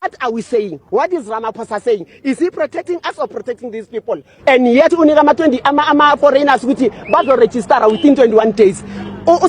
What are we saying? What is Ramaphosa saying? Is he protecting us or protecting these people? And yet, unikama 20 ama foreigners ukuthi bazo-register within 21 days.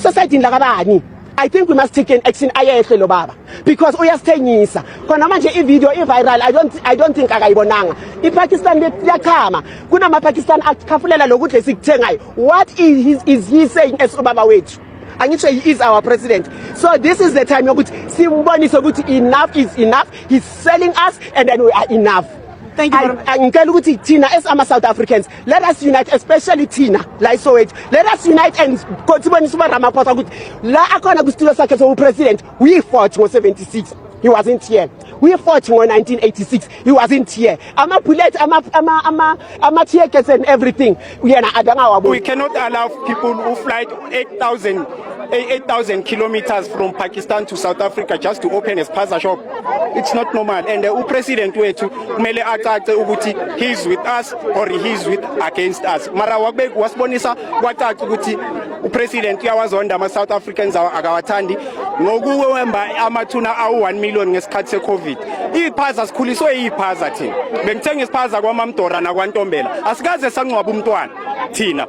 Society ndakabani. I think we must take an action ayehle lo baba because uyasithengisa. Khona manje i-video i-viral I don't think akayibonanga. I-Pakistan liyakhama. Kunama-Pakistan akhafulela lokudla esikuthengayo. What is he saying as ubaba wethu? Angitsho he is our president. So this is the time yokuthi simbonise ukuthi enough is enough. He's selling us and then we are enough. Thank you. Ngicela ukuthi thina as ama-South Africans, let us unite, especially thina la Soweto. Let us unite and sibonise uRamaphosa ukuthi la akhona kwisitulo sakhe sobu-president, we fought ngo-76. He wasn't here. We fought in 1986. He wasn't here. Bullet, tear gas and everything. We cannot allow people who fly 8,000 kilometers from Pakistan to South Africa just to open a Spaza shop. It's not normal. And the president kumele acace ukuthi he's with us or he's against us. Mara wasibonisa kwacaca ukuthi upresident uyawazonda ama-South Africans akawathandi ngokuwemba amathuna awu-1 million ngesikhathi se-COVID. Iy'phaza sikhuliswe iy'phaza thina. Bengithenga isiphaza kwamamdora nakwantombela. Asikaze sangcwaba umntwana thina.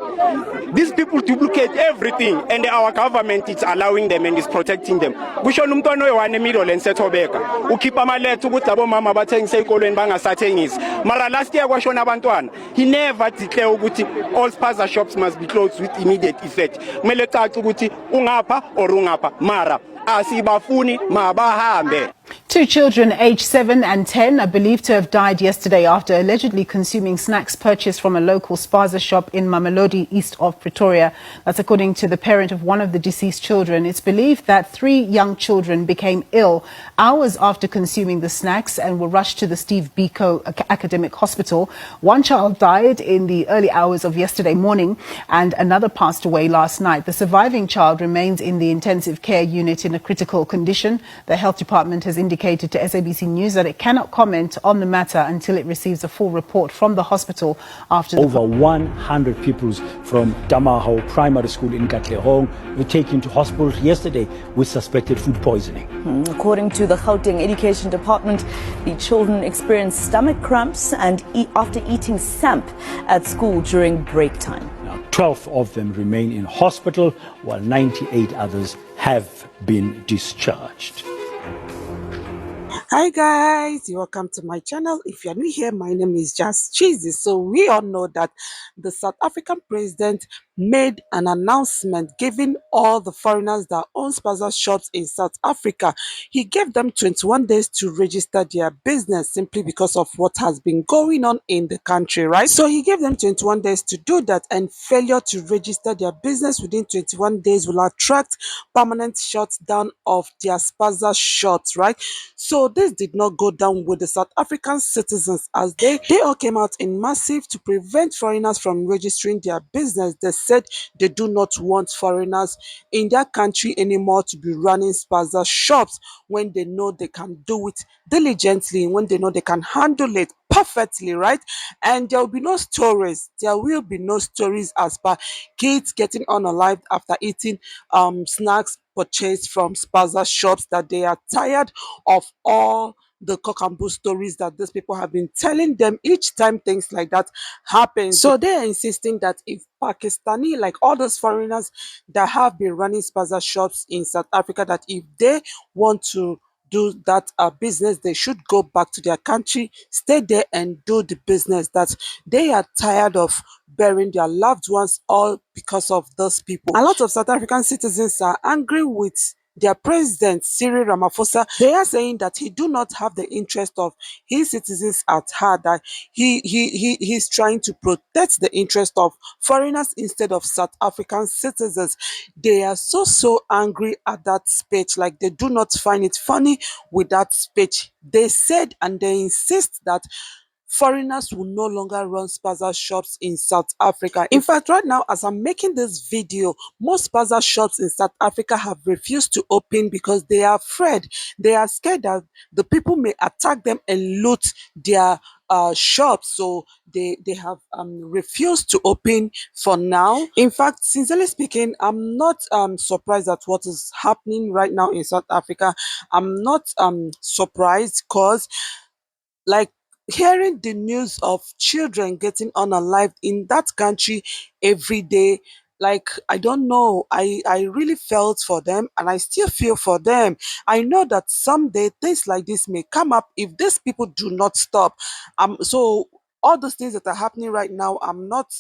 These people duplicate everything and our government is allowing them and is protecting them. Kushona umntwana oyi-1 million lensetobeka. Ukhipha amaletha ukuthi labo mama bathengise ey'kolweni bangasathengisi. Mara last year kwashona abantwana. He never declare ukuthi all Spaza shops must be closed with immediate effect. Kumele cace ukuthi ungapha or ungapha. Mara asibafuni mabahambe. 2 children aged 7 and 10 are believed to have died yesterday after allegedly consuming snacks purchased from a local Spaza shop in Mamelodi, east of Pretoria. That's according to the parent of one of the deceased children. It's believed that 3 young children became ill hours after consuming the snacks and were rushed to the Steve Biko Academic Hospital. One child died in the early hours of yesterday morning and another passed away last night. The surviving child remains in the intensive care unit in a critical condition. The health department has indicated to SABC News that it cannot comment on the matter until it receives a full report from the hospital after over 100 pupils from Damaho Primary School in Katlehong were taken to hospital yesterday with suspected food poisoning. According to the Gauteng Education Department, the children experienced stomach cramps and after eating samp at school during break time. Now, 12 of them remain in hospital while 98 others have been discharged. Hi guys, welcome to my channel. If you're new here, my name is justchizy. So we all know that the South African president made an announcement giving all the foreigners that own Spaza shops in South Africa. He gave them 21 days to register their business simply because of what has been going on in the country, right? So he gave them 21 days to do that, and failure to register their business within 21 days will attract permanent shutdown of their Spaza shops, right? So this did not go down with the South African citizens, as they all came out in massive to prevent foreigners from registering their business. They said they do not want foreigners in their country anymore to be running Spaza shops when they know they can do it diligently, when they know they can handle it perfectly, right? And there will be no stories. There will be no stories as per kids getting unalived after eating snacks purchased from Spaza shops, that they are tired of all the cock and bull stories that these people have been telling them each time things like that happen. So they are insisting that if Pakistani, like all those foreigners that have been running Spaza shops in South Africa, that if they want to do that business, they should go back to their country, stay there and do the business, that they are tired of burying their loved ones all because of those people. A lot of South African citizens are angry with their president, Cyril Ramaphosa. They are saying that he do not have the interest of his citizens at heart, that he's trying to protect the interest of foreigners instead of South African citizens. They are so angry at that speech, like they do not find it funny with that speech. They said and they insist that foreigners will no longer run Spaza shops in South Africa. In fact, right now, as I'm making this video, most Spaza shops in South Africa have refused to open because they are afraid. They are scared that the people may attack them and loot their shops, so they have refused to open for now. In fact, sincerely speaking, I'm not surprised at what is happening right now in South Africa. I'm not surprised, because like hearing the news of children getting unalived in that country every day, like I don't know, I really felt for them, and I still feel for them. I know that someday things like this may come up if these people do not stop. So all those things that are happening right now, I'm not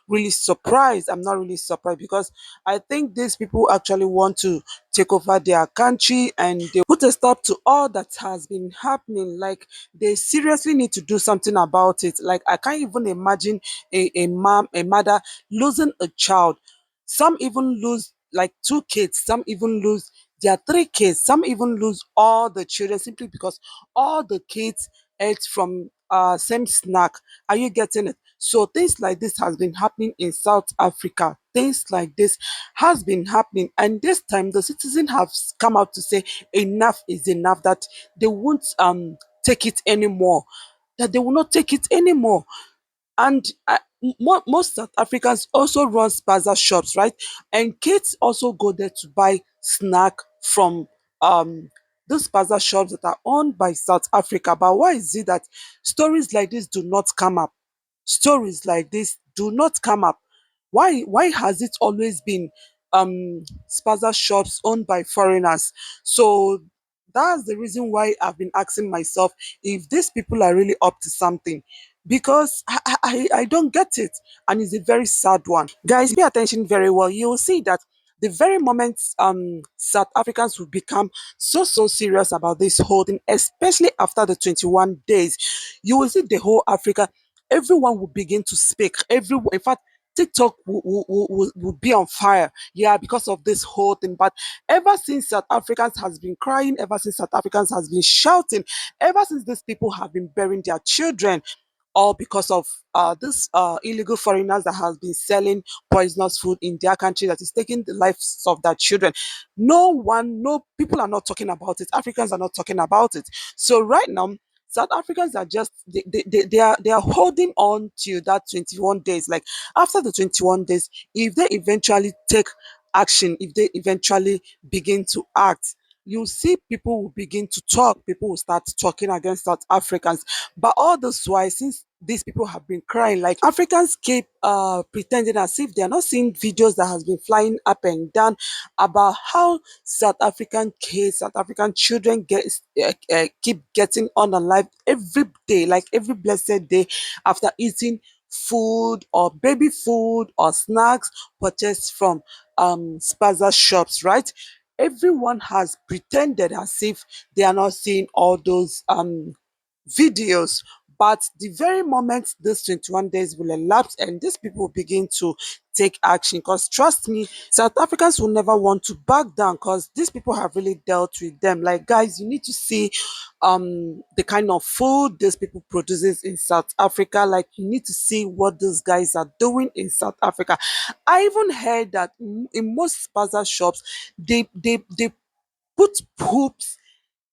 really surprised. I'm not really surprised, because I think these people actually want to take over their country, and they put a stop to all that has been happening. Like they seriously need to do something about it. Like I can't even imagine a mother losing a child. Some even lose like 2 kids, some even lose their 3 kids, some even lose all the children simply because all the kids ate from same snack. Are you getting it? So things like this has been happening in South Africa. Things like this has been happening, and this time the citizens have come out to say enough is enough, that they won't take it anymore, that they will not take it anymore. And most South Africans also run Spaza shops, right? And kids also go there to buy snack from those Spaza shops that are owned by South Africa. But why is it that stories like this do not come up? Stories like this do not come up. Why has it always been Spaza shops owned by foreigners? So that's the reason why I've been asking myself if these people are really up to something, because I don't get it, and it's a very sad one. Guys, pay attention very well. You will see that the very moment South Africans will become so serious about this whole thing, especially after the 21 days, you will see the whole Africa, everyone will begin to speak. Everyone, in fact, TikTok will be on fire, yeah, because of this whole thing. But ever since South Africans has been crying, ever since South Africans has been shouting, ever since these people have been burying their children, all because of this illegal foreigners that has been selling poisonous food in their country, that is taking the lives of their children. No people are not talking about it. Africans are not talking about it. So right now, South Africans are just they are holding on to that 21 days. Like after the 21 days, if they eventually take action, if they eventually begin to act, you see people will begin to talk, people will start talking against South Africans. But all this while, since these people have been crying, like Africans keep pretending as if they are not seeing videos that has been flying up and down about how South African kids, South African children keep getting unalive every day, like every blessed day, after eating food or baby food or snacks purchased from Spaza shops, right? Everyone has pretended as if they are not seeing all those videos. But the very moment these 21 days will elapse and these people will begin to take action, because trust me, South Africans will never want to back down, because these people have really dealt with them. Like guys, you need to see the kind of food these people produces in South Africa. Like you need to see what these guys are doing in South Africa. I even heard that in most Spaza shops, they put poops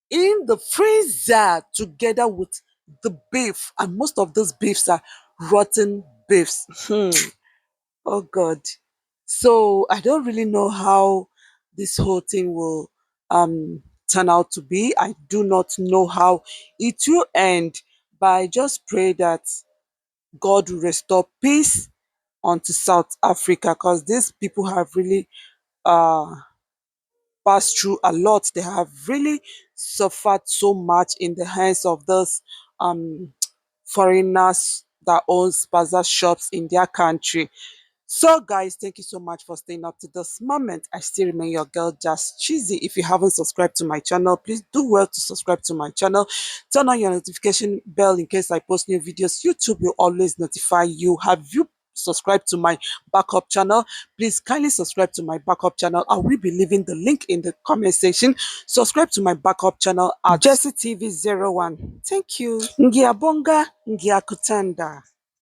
in the freezer together with the beef, and most of those beefs are rotten beefs. Oh God. So I don't really know how this whole thing will turn out to be. I do not know how it will end, but I just pray that God will restore peace onto South Africa, because these people have really uh passed through a lot. They have really suffered so much in the hands of those um, foreigners that own Spaza shops in their country. So, guys, thank you so much for staying up to this moment. I still remain your girl, Just Cheesy. If you haven't subscribed to my channel, please do well to subscribe to my channel. Turn on your notification bell in case I post new videos. YouTube will always notify you. Have you subscribed to my backup channel? Please kindly subscribe to my backup channel. I will be leaving the link in the comment section. Subscribe to my backup channel at Angéry TV 01. Thank you. Ngia bonga, ngia kutanda.